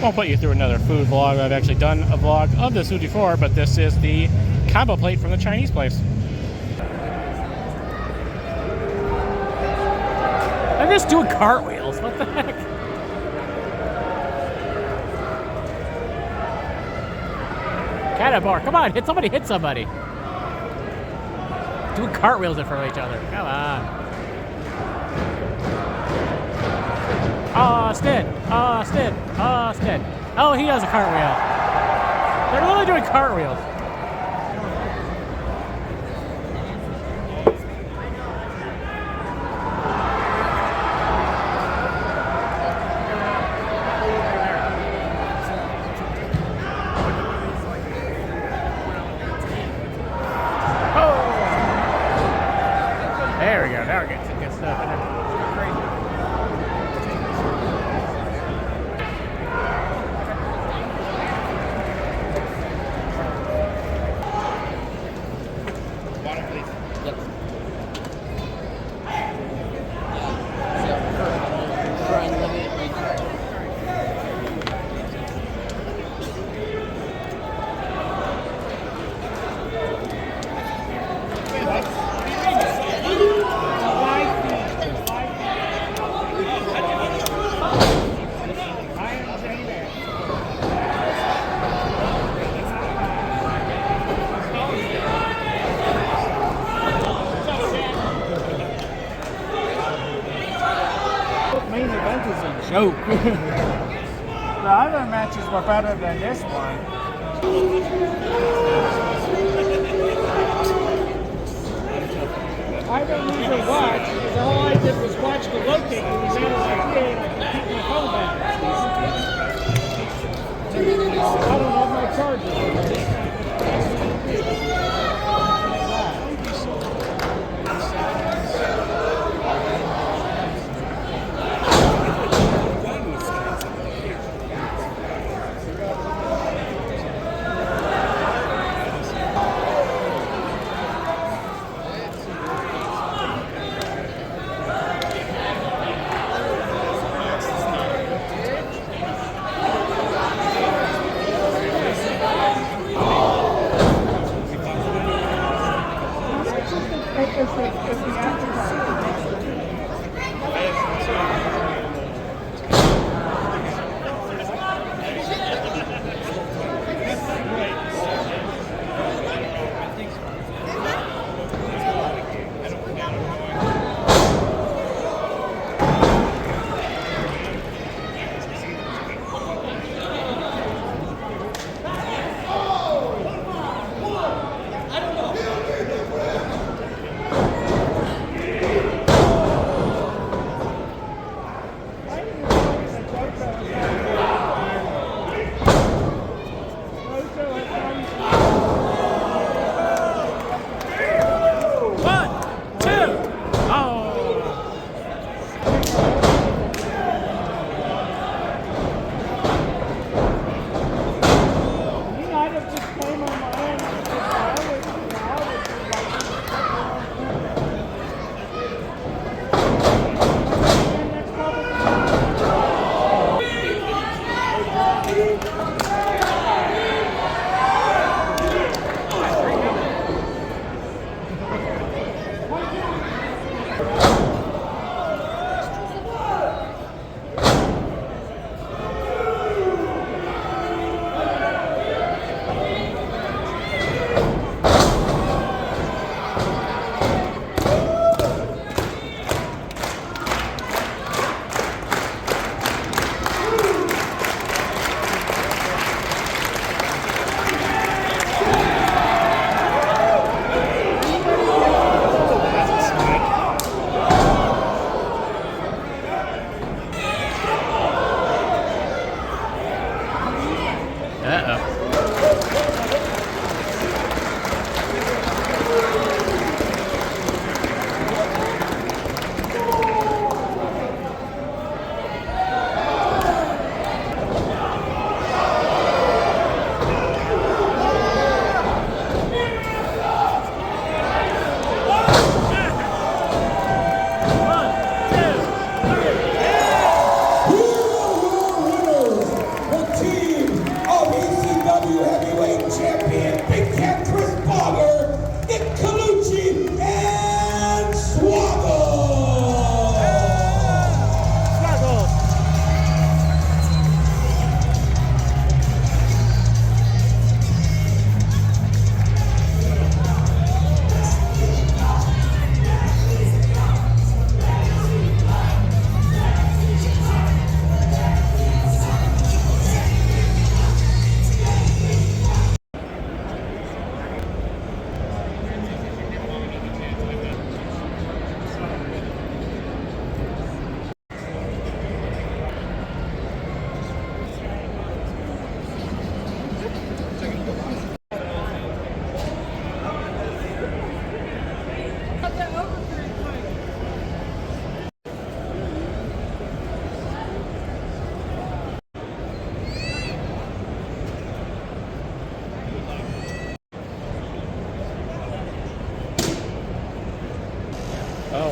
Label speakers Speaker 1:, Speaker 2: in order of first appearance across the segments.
Speaker 1: Won't put you through another food vlog. I've actually done a vlog of this food before, but this is the combo plate from the Chinese place. I'm just doing cartwheels. What the heck? Cannonball. Come on, hit somebody, hit somebody. Doing cartwheels in front of each other. Come on. Austin! Austin! Austin! Oh, he has a cartwheel. They're literally doing cartwheels. Oh! There we go. Now we're getting some good stuff in there.
Speaker 2: Joke. The other matches were better than this one. I don't usually watch because all I did was watch the locate and he's out of my game. I keep my phone back. I don't have my charger.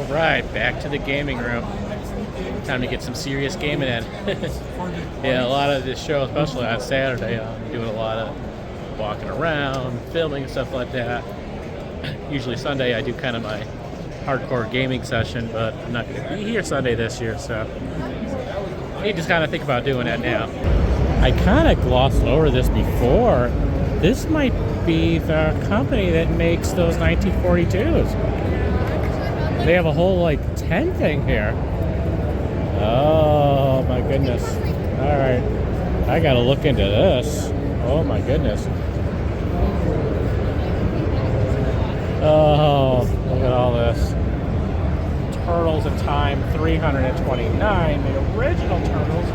Speaker 1: Right, back to the gaming room. Time to get some serious gaming in. Yeah, a lot of this show, especially on Saturday, I'm doing a lot of walking around, filming and stuff like that. Usually Sunday I do kind of my hardcore gaming session, but I'm not going to be here Sunday this year, so I need to kind of think about doing that now. I kind of glossed over this before. This might be the company that makes those 1942s. They have a whole like tent thing here. Oh my goodness. All right, I gotta look into this. Oh my goodness. Oh, look at all this. Turtles in Time 329. The original Turtles.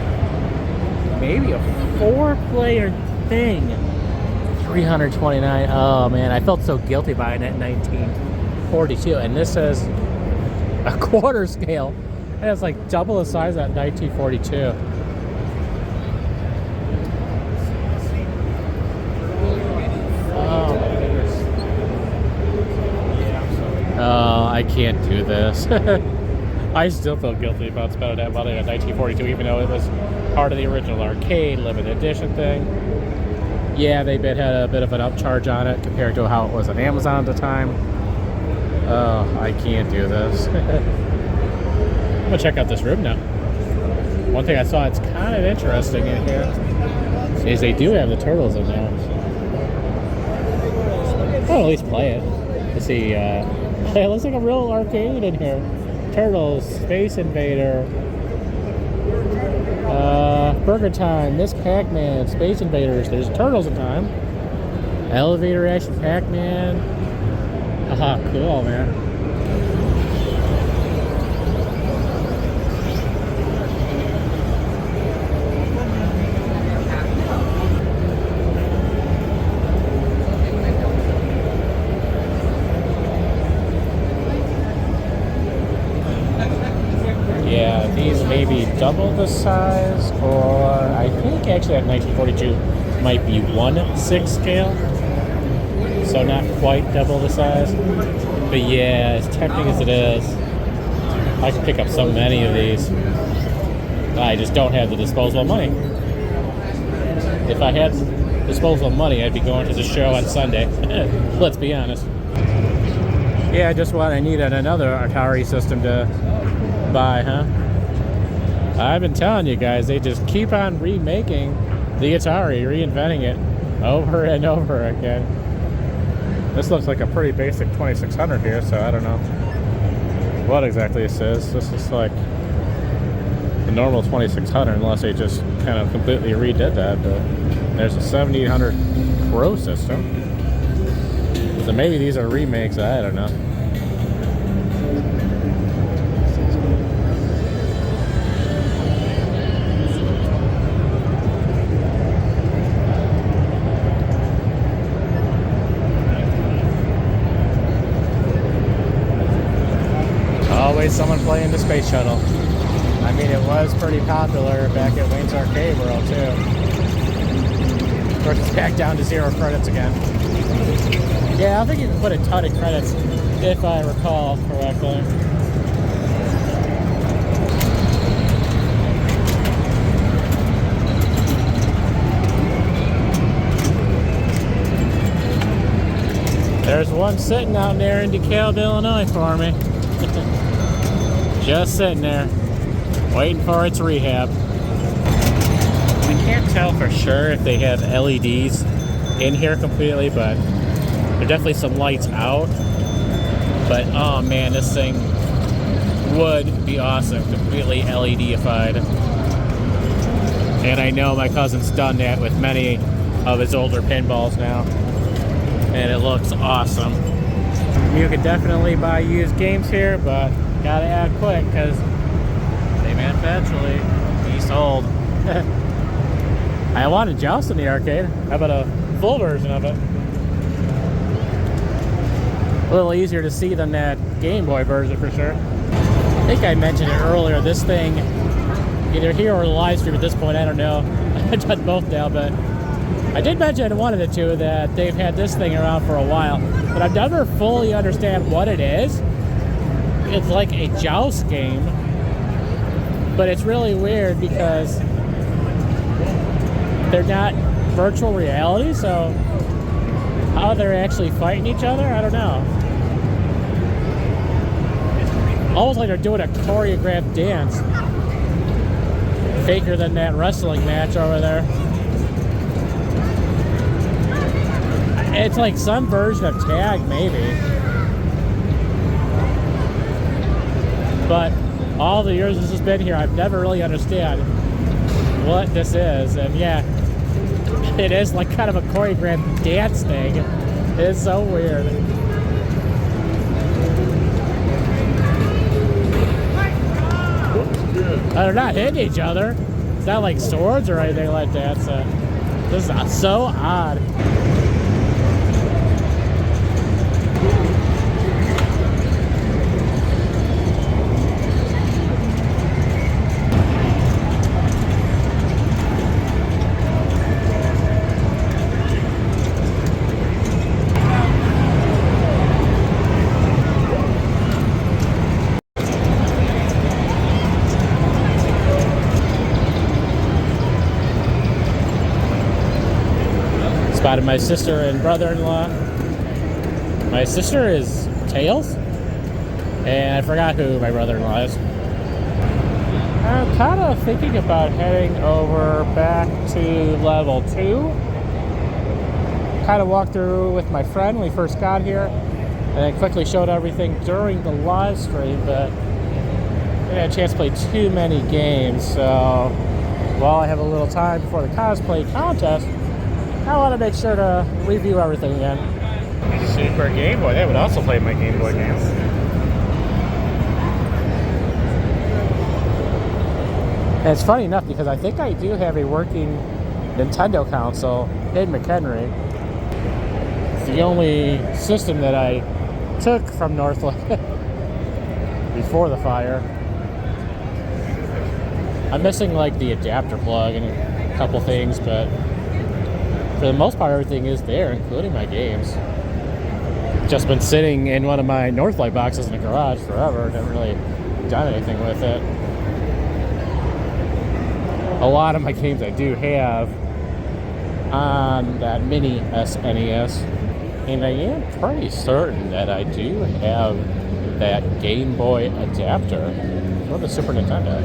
Speaker 1: Maybe a 4-player thing. 329. Oh man, I felt so guilty buying it in 1942. And this is a quarter scale. And it's like double the size of that 1942. Oh my goodness. Oh, I can't do this. I still feel guilty about spending that money on 1942, even though it was part of the original arcade limited edition thing. Yeah, they had a bit of an upcharge on it compared to how it was on Amazon at the time. Oh, I can't do this. I'm gonna check out this room now. One thing I saw it's kind of interesting in here is they do have the Turtles in there. I'll at least play it. Let's see, it looks like a real arcade in here. Turtles, Space Invader, Burger Time, Miss Pac-Man, Space Invaders. There's Turtles in Time. Elevator Action Pac-Man. Haha, cool, man. Yeah, these may be double the size, or I think actually at 1942 might be 1/6 scale, so not quite double the size. But yeah, as tempting as it is, I could pick up so many of these. I just don't have the disposable money. If I had disposable money, I'd be going to the show on Sunday. Let's be honest. Yeah, just what I needed another Atari system to buy, huh? I've been telling you guys, they just keep on remaking the Atari, reinventing it over and over again. This looks like a pretty basic 2600 here, so I don't know what exactly this is. This is like the normal 2600, unless they just kind of completely redid that. But there's a 7800 Pro system, so maybe these are remakes. I don't know. Always someone playing the Space Shuttle. I mean, it was pretty popular back at Wayne's Arcade World, too. Of course, it's back down to 0 credits again. Yeah, I think you can put a ton of credits, if I recall correctly. There's one sitting out there in DeKalb, Illinois for me. Just sitting there, waiting for its rehab. I can't tell for sure if they have LEDs in here completely, but there are definitely some lights out. But oh man, this thing would be awesome, completely LED-ified. And I know my cousin's done that with many of his older pinballs now, and it looks awesome. You could definitely buy used games here, but gotta act quick because they manufactually be sold. I wanted Joust in the arcade. How about a full version of it? A little easier to see than that Game Boy version for sure. I think I mentioned it earlier. This thing, either here or the live stream at this point, I don't know. I've done both now, but I did mention in one of the two that they've had this thing around for a while, but I've never fully understand what it is. it's like a joust game, but it's really weird because they're not virtual reality, so how they're actually fighting each other, I don't know. Almost like they're doing a choreographed dance. Faker than that wrestling match over there. It's like some version of tag, maybe. But all the years this has been here, I've never really understood what this is. And yeah, it is like kind of a choreographed dance thing. It's so weird. They're not hitting each other. It's not like swords or anything like that. So this is so odd. Spotted my sister and brother-in-law. My sister is Tails, and I forgot who my brother-in-law is. I'm kind of thinking about heading over back to level 2. Kind of walked through with my friend when we first got here, and then quickly showed everything during the live stream, but I didn't have a chance to play too many games, so while I have a little time before the cosplay contest, I want to make sure to review everything again. Super Game Boy. They would also play my Game Boy games. And it's funny enough because I think I do have a working Nintendo console in McHenry. It's the only system that I took from Northland before the fire. I'm missing like the adapter plug and a couple things, but for the most part, everything is there, including my games. Just been sitting in one of my Northlight boxes in the garage forever. Never really done anything with it. A lot of my games I do have on that mini SNES. And I am pretty certain that I do have that Game Boy adapter for the Super Nintendo.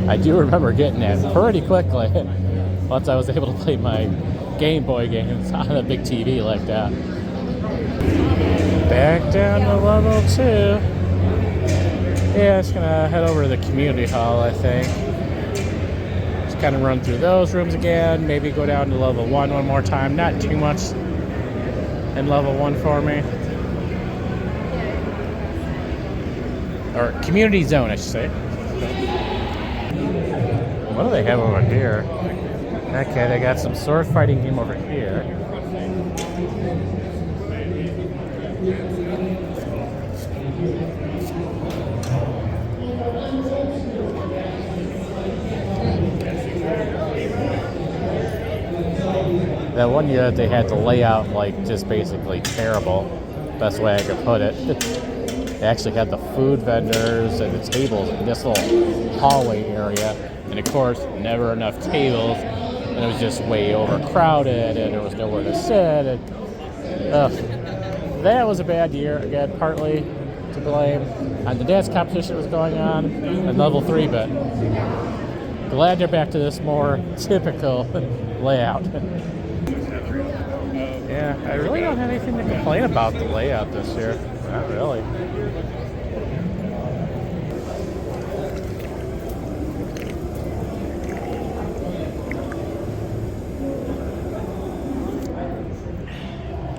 Speaker 1: I do remember getting that pretty quickly once I was able to play my Game Boy games on a big TV like that. Back down to level 2. Yeah, just gonna head over to the community hall, I think. Just kind of run through those rooms again. Maybe go down to level 1 one more time. Not too much in level 1 for me. Or community zone, I should say. What do they have over here? Okay, they got some sword fighting game over here. That one year they had the layout like just basically terrible. Best way I could put it. They actually had the food vendors and the tables in this little hallway area. And of course, never enough tables. And it was just way overcrowded, and there was nowhere to sit. And that was a bad year. Again, partly to blame on the dance competition that was going on in level 3, but glad they're back to this more typical layout. Yeah, I really don't have anything to complain about the layout this year. Not really.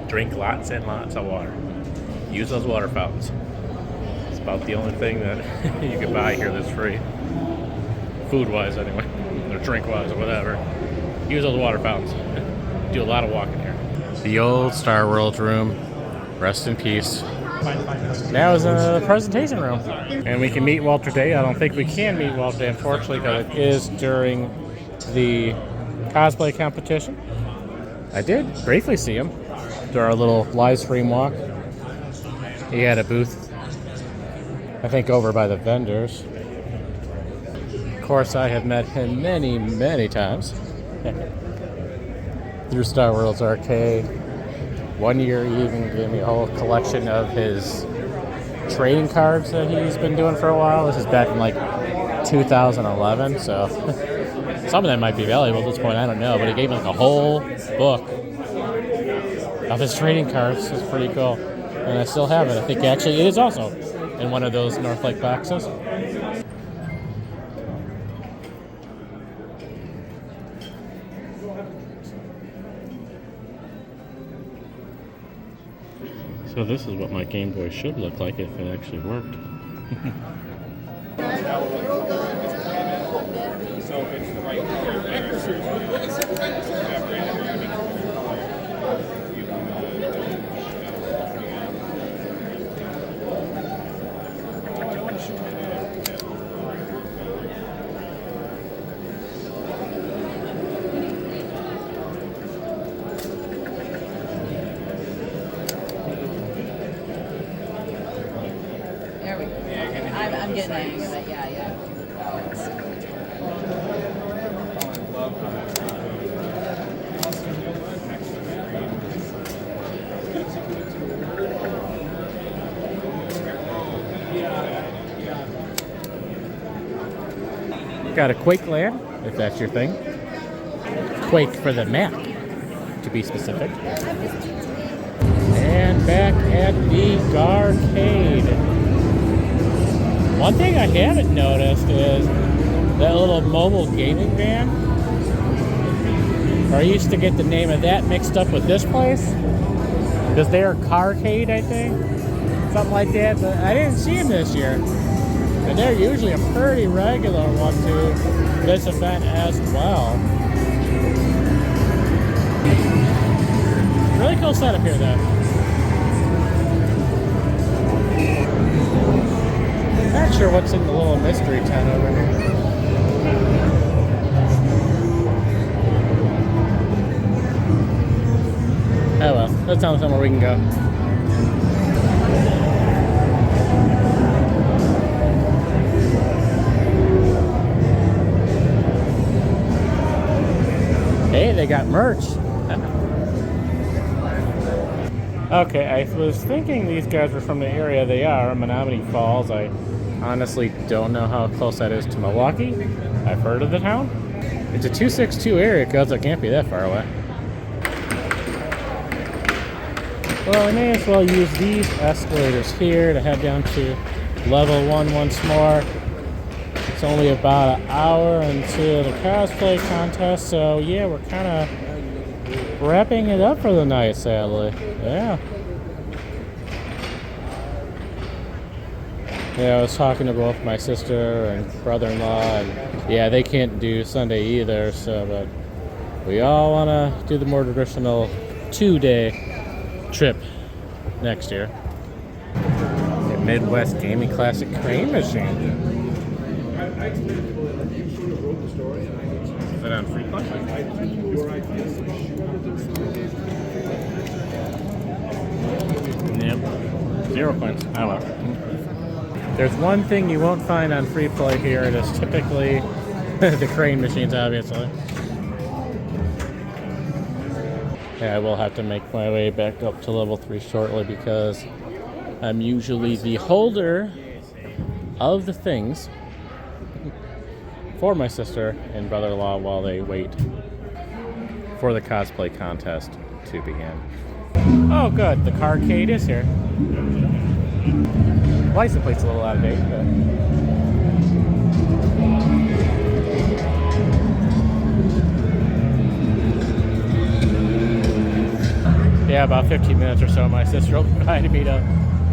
Speaker 1: Drink lots and lots of water. Use those water fountains. It's about the only thing that you can buy here that's free. Food-wise, anyway. Or drink-wise, or whatever. Use those water fountains. Do a lot of walking here. The old Star World room. Rest in peace. Now is the presentation room. And we can meet Walter Day. I don't think we can meet Walter Day, unfortunately, because it is during the cosplay competition. I did briefly see him through our little live stream walk. He had a booth I think over by the vendors. Of course, I have met him many, many times through Star Wars Arcade. One year he even gave me a whole collection of his trading cards that he's been doing for a while. This is back in like 2011, so some of them might be valuable at this point, I don't know, but he gave me like a whole book of his trading cards. It's pretty cool, and I still have it. I think actually it is also in one of those North Lake boxes. So this is what my Game Boy should look like if it actually worked. So if it's the right
Speaker 3: There we go. I'm getting the hang of it. Yeah, yeah.
Speaker 1: Got a Quake Land, if that's your thing. Quake for the map, to be specific. And back at the Garcade. One thing I haven't noticed is that little mobile gaming van. Or I used to get the name of that mixed up with this place. Because they're Carcade, I think. Something like that, but I didn't see them this year. And they're usually a pretty regular one to this event as well. Really cool setup here, though. Not sure what's in the little mystery tent over here. Oh well, let's tell them somewhere we can go. Hey, they got merch. Okay, I was thinking these guys were from the area they are, Menominee Falls. I honestly don't know how close that is to Milwaukee. I've heard of the town. It's a 262 area code, so it can't be that far away. Well, I may as well use these escalators here to head down to level 1 once more. It's only about an hour until the cosplay contest, so yeah, we're kind of wrapping it up for the night, sadly. Yeah. Yeah, I was talking to both my sister and brother-in-law, and yeah, they can't do Sunday either, so, but we all want to do the more traditional 2-day trip next year. The Midwest Gaming Classic Crane Machine. Is it on free play? Nope. 0 coins. Oh well. There's one thing you won't find on free play here. It is typically the crane machines, obviously. Yeah, I will have to make my way back up to level 3 shortly because I'm usually the holder of the things for my sister and brother-in-law while they wait for the cosplay contest to begin. Oh good, the Carcade is here. License plate's a little out of date, but yeah, about 15 minutes or so my sister reminded me to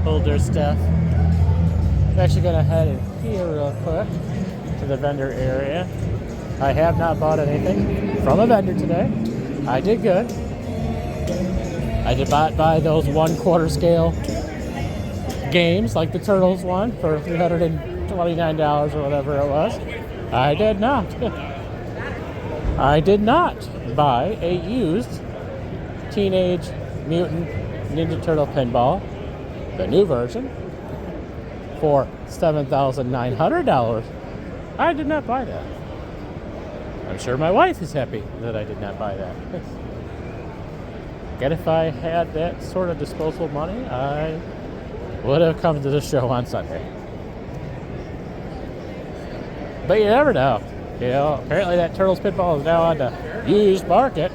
Speaker 1: hold their stuff. I'm actually gonna head in here real quick to the vendor area. I have not bought anything from a vendor today. I did good. I did not buy those 1/4 scale games like the Turtles one for $329 or whatever it was. I did not. I did not buy a used Teenage Mutant Ninja Turtle pinball, the new version, for $7,900. I did not buy that. I'm sure my wife is happy that I did not buy that. Yet if I had that sort of disposable money, I would have come to the show on Sunday. But you never know. You know, apparently that Turtles Pitball is now on the used market.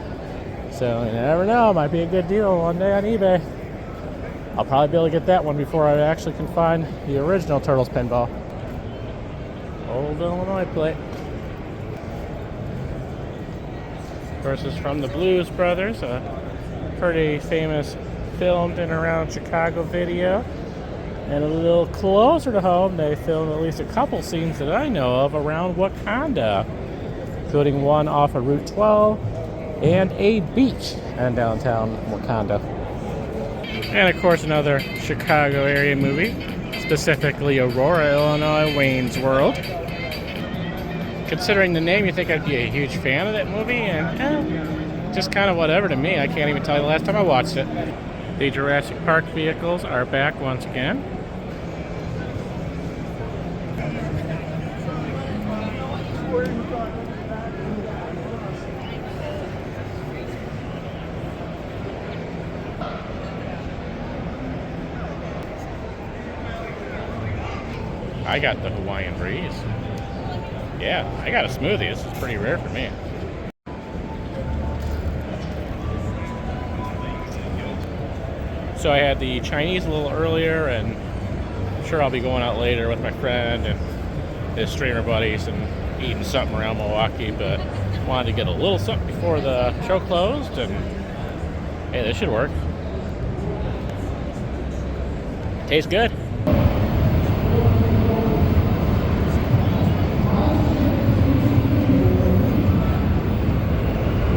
Speaker 1: So you never know. Might be a good deal one day on eBay. I'll probably be able to get that one before I actually can find the original Turtles Pinball. Old Illinois plate. Of course, it's from the Blues Brothers, a pretty famous filmed and around Chicago video. And a little closer to home, they filmed at least a couple scenes that I know of around Wakanda, including one off of Route 12 and a beach in downtown Wakanda. And of course, another Chicago area movie, specifically Aurora, Illinois, Wayne's World. Considering the name, you think I'd be a huge fan of that movie, and just kind of whatever to me. I can't even tell you the last time I watched it. The Jurassic Park vehicles are back once again. I got the Hawaiian Breeze. Yeah, I got a smoothie. This is pretty rare for me. So I had the Chinese a little earlier, and I'm sure I'll be going out later with my friend and his streamer buddies and eating something around Milwaukee, but wanted to get a little something before the show closed, and hey, this should work. Tastes good.